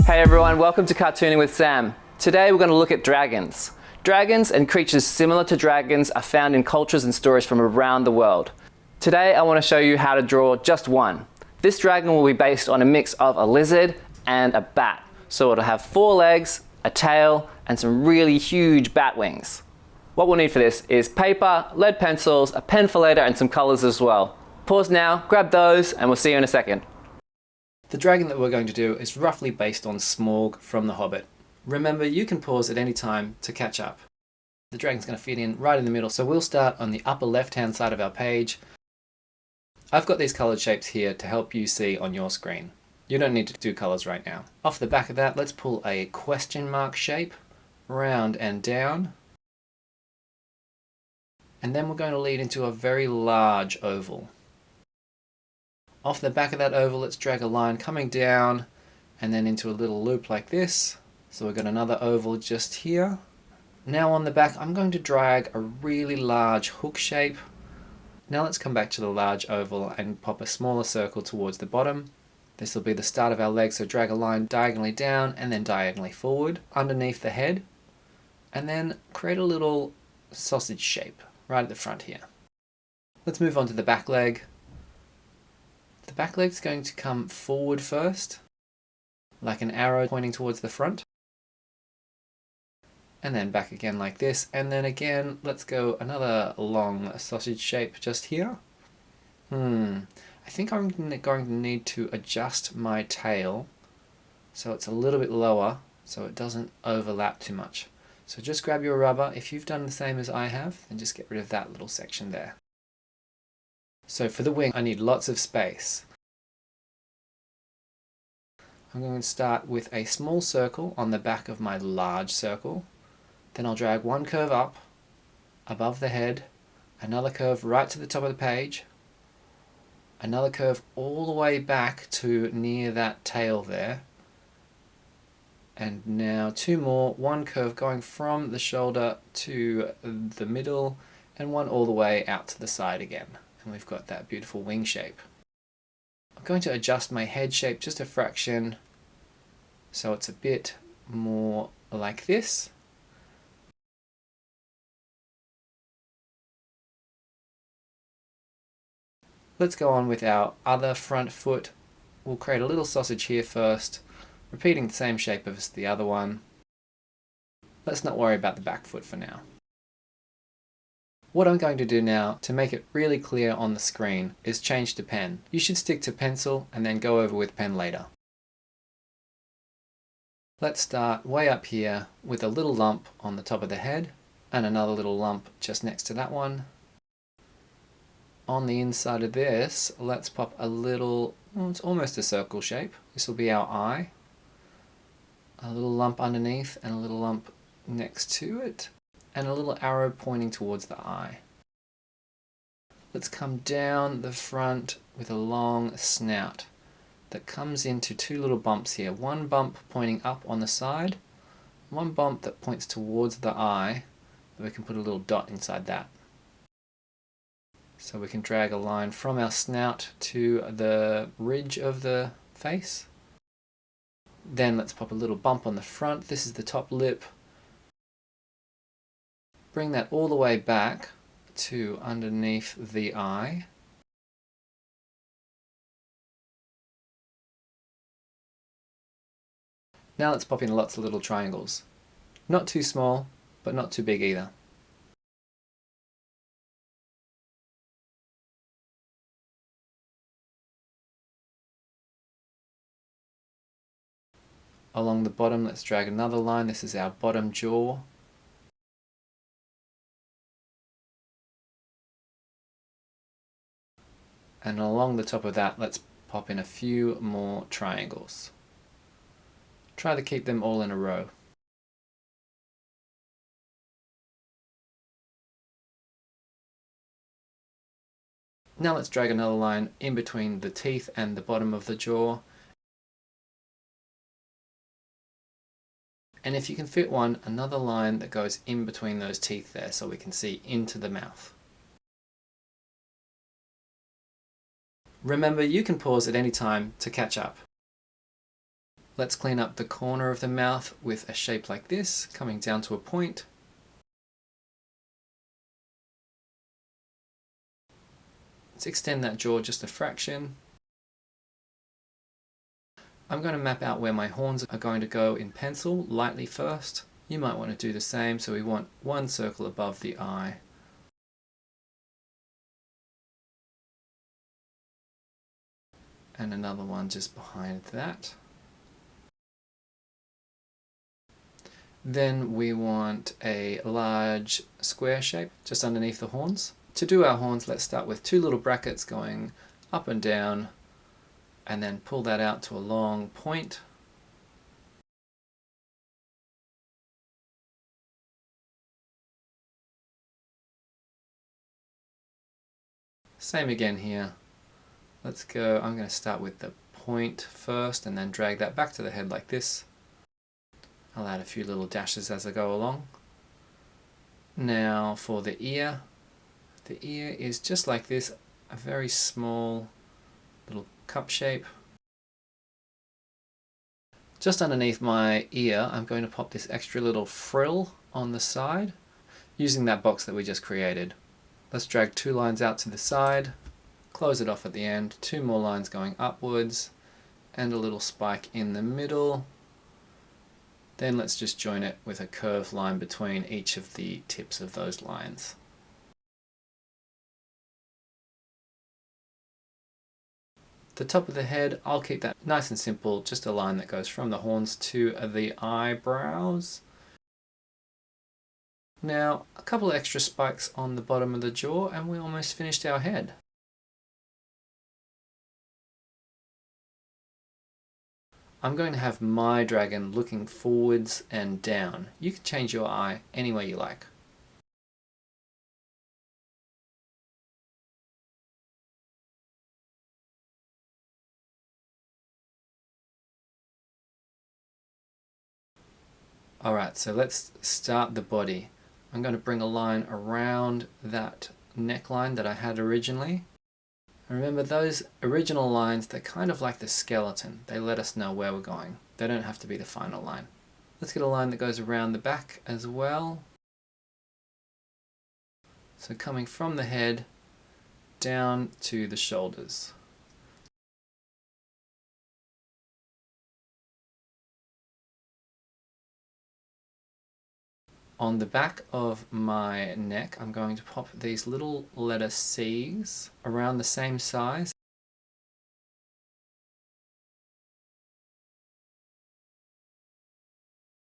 Hey everyone, welcome to Cartooning with Sam. Today we're going to look at dragons. Dragons and creatures similar to dragons are found in cultures and stories from around the world. Today I want to show you how to draw just one. This dragon will be based on a mix of a lizard and a bat. So it'll have 4 legs, a tail, and some really huge bat wings. What we'll need for this is paper, lead pencils, a pen for later, and some colors as well. Pause now, grab those, and we'll see you in a second. The dragon that we're going to do is roughly based on Smaug from the Hobbit. Remember, you can pause at any time to catch up. The dragon's going to fit in right in the middle, so we'll start on the upper left-hand side of our page. I've got these colored shapes here to help you see on your screen. You don't need to do colors right now. Off the back of that, let's pull a question mark shape, round and down. And then we're going to lead into a very large oval. Off the back of that oval, let's drag a line coming down and then into a little loop like this. So we've got another oval just here. Now on the back, I'm going to drag a really large hook shape. Now let's come back to the large oval and pop a smaller circle towards the bottom. This will be the start of our leg, so drag a line diagonally down and then diagonally forward underneath the head. And then create a little sausage shape right at the front here. Let's move on to the back leg. The back leg's going to come forward first, like an arrow pointing towards the front. And then back again like this, and then again, let's go another long sausage shape just here. I think I'm going to need to adjust my tail so it's a little bit lower so it doesn't overlap too much. So just grab your rubber. If you've done the same as I have, then just get rid of that little section there. So for the wing, I need lots of space. I'm going to start with a small circle on the back of my large circle. Then I'll drag one curve up above the head, another curve right to the top of the page, another curve all the way back to near that tail there, and now 2 more, one curve going from the shoulder to the middle and one all the way out to the side again. And we've got that beautiful wing shape. I'm going to adjust my head shape just a fraction so it's a bit more like this. Let's go on with our other front foot. We'll create a little sausage here first, repeating the same shape as the other one. Let's not worry about the back foot for now. What I'm going to do now, to make it really clear on the screen, is change to pen. You should stick to pencil and then go over with pen later. Let's start way up here with a little lump on the top of the head and another little lump just next to that one. On the inside of this, let's pop a little, it's almost a circle shape. This will be our eye. A little lump underneath and a little lump next to it, and a little arrow pointing towards the eye. Let's come down the front with a long snout that comes into 2 little bumps here. One bump pointing up on the side, one bump that points towards the eye, that we can put a little dot inside that. So we can drag a line from our snout to the ridge of the face. Then let's pop a little bump on the front. This is the top lip. Bring that all the way back to underneath the eye. Now let's pop in lots of little triangles. Not too small, but not too big either. Along the bottom, let's drag another line. This is our bottom jaw. And along the top of that, let's pop in a few more triangles. Try to keep them all in a row. Now let's drag another line in between the teeth and the bottom of the jaw. And if you can fit one, another line that goes in between those teeth there so we can see into the mouth. Remember, you can pause at any time to catch up. Let's clean up the corner of the mouth with a shape like this, coming down to a point. Let's extend that jaw just a fraction. I'm going to map out where my horns are going to go in pencil, lightly first. You might want to do the same, so we want one circle above the eye. And another one just behind that. Then we want a large square shape just underneath the horns. To do our horns, let's start with two little brackets going up and down, and then pull that out to a long point. Same again here. Let's go, I'm going to start with the point first and then drag that back to the head like this. I'll add a few little dashes as I go along. Now for the ear. The ear is just like this, a very small little cup shape. Just underneath my ear, I'm going to pop this extra little frill on the side using that box that we just created. Let's drag two lines out to the side, close it off at the end, two more lines going upwards, and a little spike in the middle. Then let's just join it with a curved line between each of the tips of those lines. The top of the head, I'll keep that nice and simple, just a line that goes from the horns to the eyebrows. Now, a couple of extra spikes on the bottom of the jaw and we almost finished our head. I'm going to have my dragon looking forwards and down. You can change your eye any way you like. Alright, so let's start the body. I'm going to bring a line around that neckline that I had originally. And remember, those original lines, they're kind of like the skeleton. They let us know where we're going. They don't have to be the final line. Let's get a line that goes around the back as well. So coming from the head down to the shoulders. On the back of my neck, I'm going to pop these little letter C's around the same size.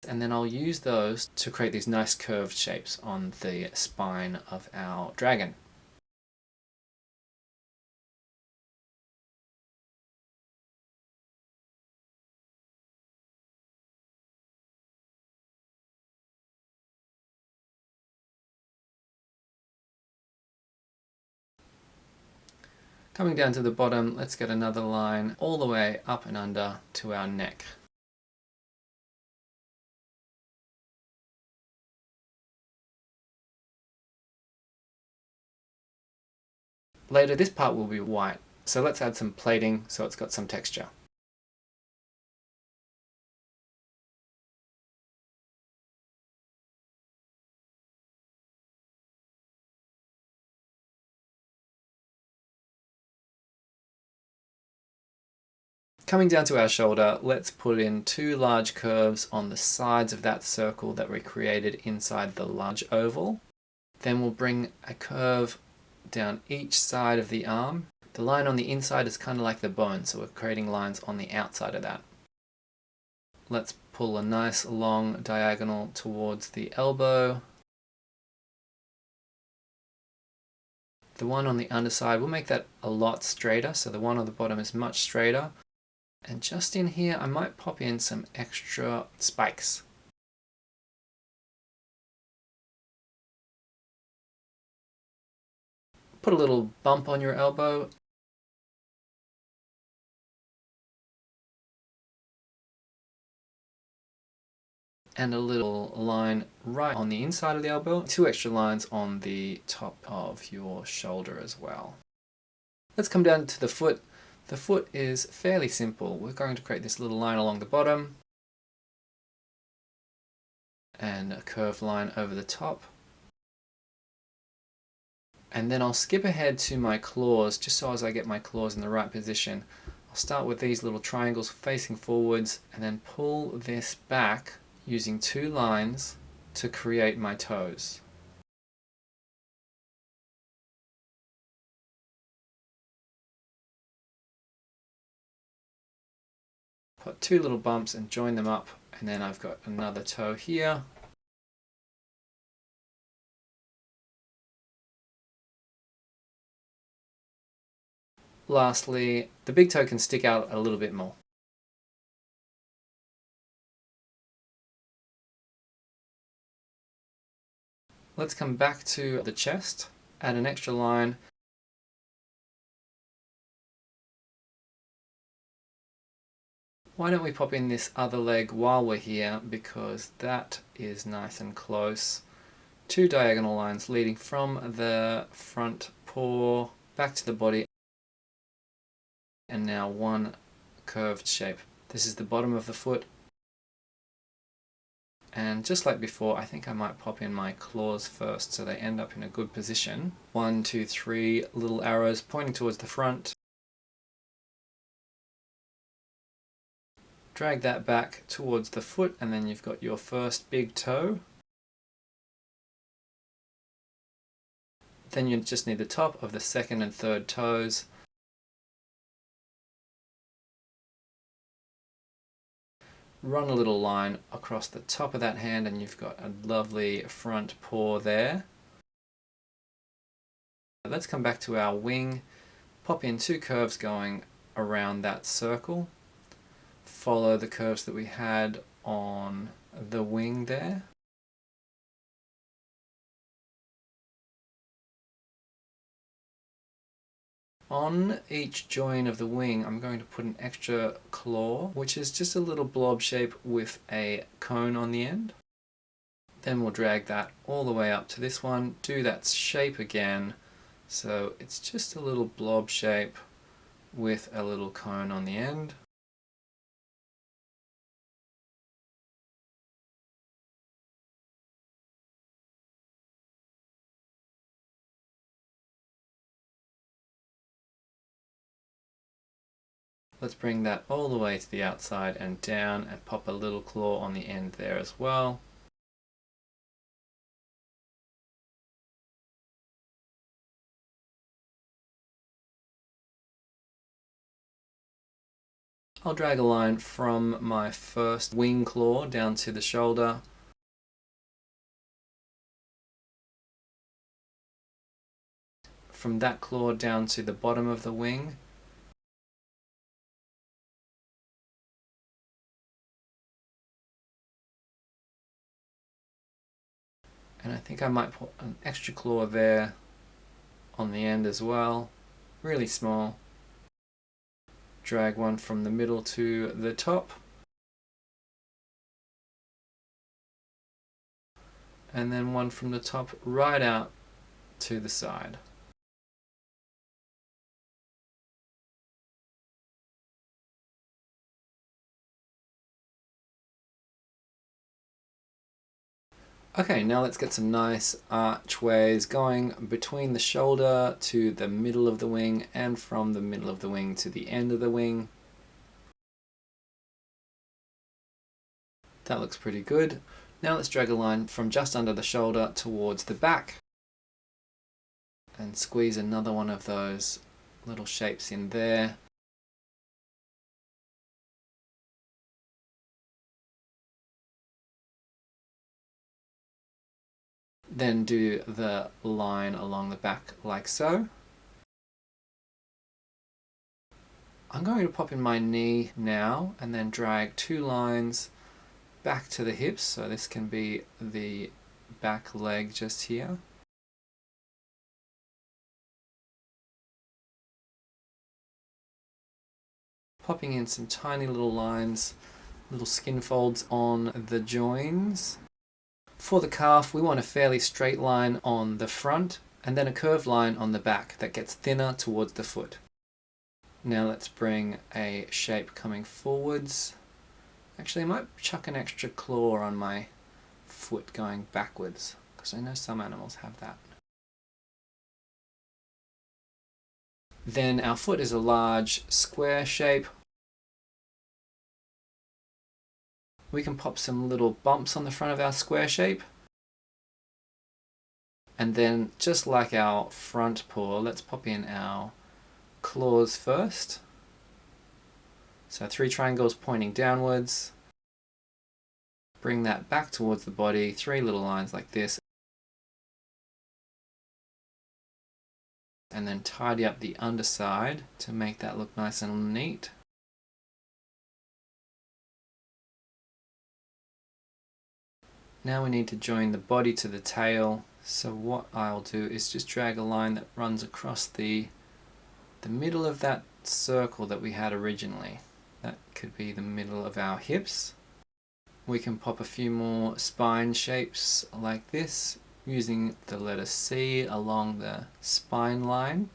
And then I'll use those to create these nice curved shapes on the spine of our dragon. Coming down to the bottom, let's get another line all the way up and under to our neck. Later, this part will be white, so let's add some plating so it's got some texture. Coming down to our shoulder, let's put in two large curves on the sides of that circle that we created inside the large oval. Then we'll bring a curve down each side of the arm. The line on the inside is kind of like the bone, so we're creating lines on the outside of that. Let's pull a nice long diagonal towards the elbow. The one on the underside, we'll make that a lot straighter, so the one on the bottom is much straighter. And just in here, I might pop in some extra spikes. Put a little bump on your elbow. And a little line right on the inside of the elbow. Two extra lines on the top of your shoulder as well. Let's come down to the foot. The foot is fairly simple. We're going to create this little line along the bottom and a curved line over the top. And then I'll skip ahead to my claws just so as I get my claws in the right position. I'll start with these little triangles facing forwards and then pull this back using two lines to create my toes. Put two little bumps and join them up, and then I've got another toe here. Lastly, the big toe can stick out a little bit more. Let's come back to the chest, add an extra line. Why don't we pop in this other leg while we're here, because that is nice and close. Two diagonal lines leading from the front paw back to the body, and now one curved shape. This is the bottom of the foot. And just like before, I think I might pop in my claws first so they end up in a good position. 1, 2, 3 little arrows pointing towards the front. Drag that back towards the foot, and then you've got your first big toe. Then you just need the top of the second and third toes. Run a little line across the top of that hand and you've got a lovely front paw there. Let's come back to our wing. Pop in two curves going around that circle. Follow the curves that we had on the wing there. On each join of the wing, I'm going to put an extra claw, which is just a little blob shape with a cone on the end. Then we'll drag that all the way up to this one, do that shape again, so it's just a little blob shape with a little cone on the end. Let's bring that all the way to the outside and down and pop a little claw on the end there as well. I'll drag a line from my first wing claw down to the shoulder. From that claw down to the bottom of the wing. And I think I might put an extra claw there on the end as well, really small. Drag one from the middle to the top. And then one from the top right out to the side. Okay, now let's get some nice archways going between the shoulder to the middle of the wing and from the middle of the wing to the end of the wing. That looks pretty good. Now let's drag a line from just under the shoulder towards the back and squeeze another one of those little shapes in there. Then do the line along the back like so. I'm going to pop in my knee now and then drag two lines back to the hips, so this can be the back leg just here. Popping in some tiny little lines, little skin folds on the joins. For the calf, we want a fairly straight line on the front and then a curved line on the back that gets thinner towards the foot. Now let's bring a shape coming forwards. Actually, I might chuck an extra claw on my foot going backwards, because I know some animals have that. Then our foot is a large square shape. We can pop some little bumps on the front of our square shape. And then, just like our front paw, let's pop in our claws first. So 3 triangles pointing downwards. Bring that back towards the body, 3 little lines like this. And then tidy up the underside to make that look nice and neat. Now we need to join the body to the tail. So what I'll do is just drag a line that runs across the middle of that circle that we had originally. That could be the middle of our hips. We can pop a few more spine shapes like this, using the letter C along the spine line.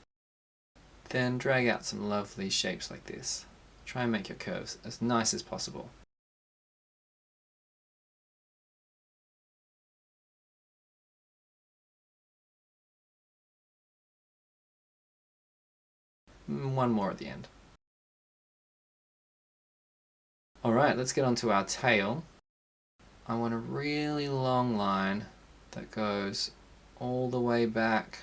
Then drag out some lovely shapes like this. Try and make your curves as nice as possible. One more at the end. Alright, let's get onto our tail. I want a really long line that goes all the way back.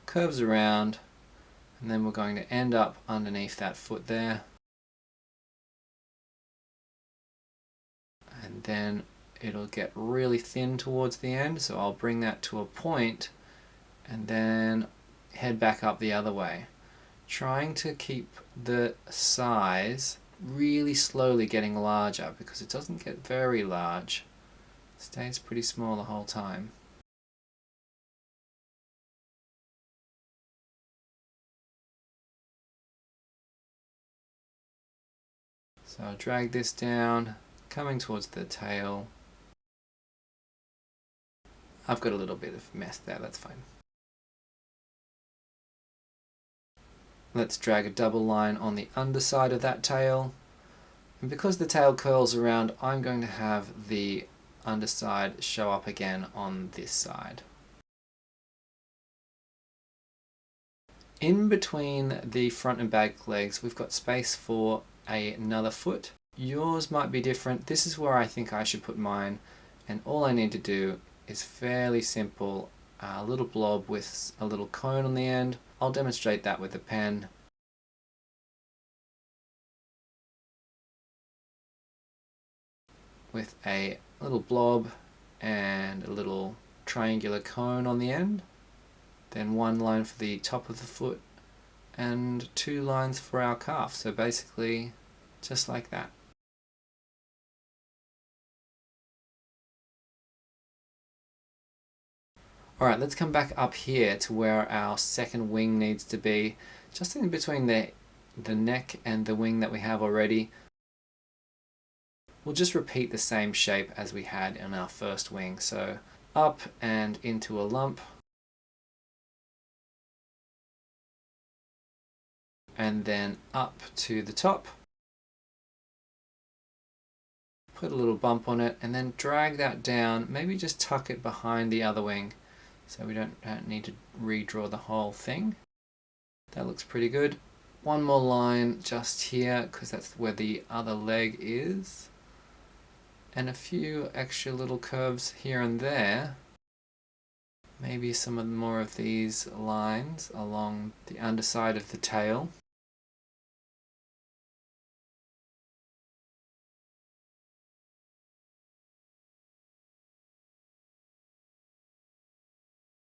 Curves around, and then we're going to end up underneath that foot there. And then it'll get really thin towards the end, so I'll bring that to a point and then head back up the other way, trying to keep the size really slowly getting larger, because it doesn't get very large. It stays pretty small the whole time. So I'll drag this down, coming towards the tail. I've got a little bit of mess there, that's fine. Let's drag a double line on the underside of that tail. And because the tail curls around, I'm going to have the underside show up again on this side. In between the front and back legs, we've got space for another foot. Yours might be different. This is where I think I should put mine, and all I need to do is fairly simple, a little blob with a little cone on the end. I'll demonstrate that with a pen. With a little blob and a little triangular cone on the end. Then 1 line for the top of the foot and 2 lines for our calf. So basically just like that. Alright, let's come back up here to where our second wing needs to be, just in between the neck and the wing that we have already. We'll just repeat the same shape as we had in our first wing. So up and into a lump. And then up to the top. Put a little bump on it and then drag that down, maybe just tuck it behind the other wing so we don't need to redraw the whole thing. That looks pretty good. 1 more line just here because that's where the other leg is. And a few extra little curves here and there. Maybe some more of these lines along the underside of the tail.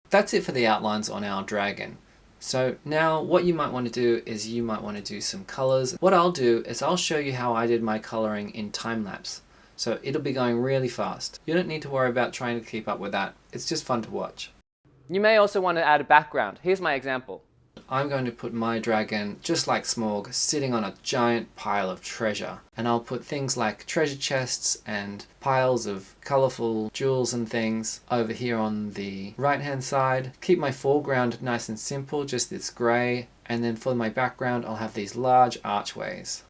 That's it for the outlines on our dragon. So now what you might want to do is you might want to do some colors. What I'll do is I'll show you how I did my coloring in time lapse. So it'll be going really fast. You don't need to worry about trying to keep up with that. It's just fun to watch. You may also want to add a background. Here's my example. I'm going to put my dragon, just like Smaug, sitting on a giant pile of treasure. And I'll put things like treasure chests and piles of colourful jewels and things over here on the right hand side. Keep my foreground nice and simple, just this grey. And then for my background, I'll have these large archways.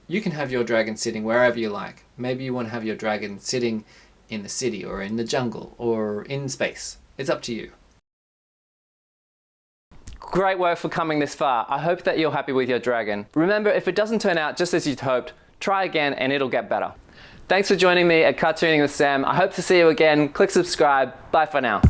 You can have your dragon sitting wherever you like. Maybe you want to have your dragon sitting in the city or in the jungle or in space. It's up to you. Great work for coming this far. I hope that you're happy with your dragon. Remember, if it doesn't turn out just as you'd hoped, try again and it'll get better. Thanks for joining me at Cartooning with Sam. I hope to see you again. Click subscribe. Bye for now.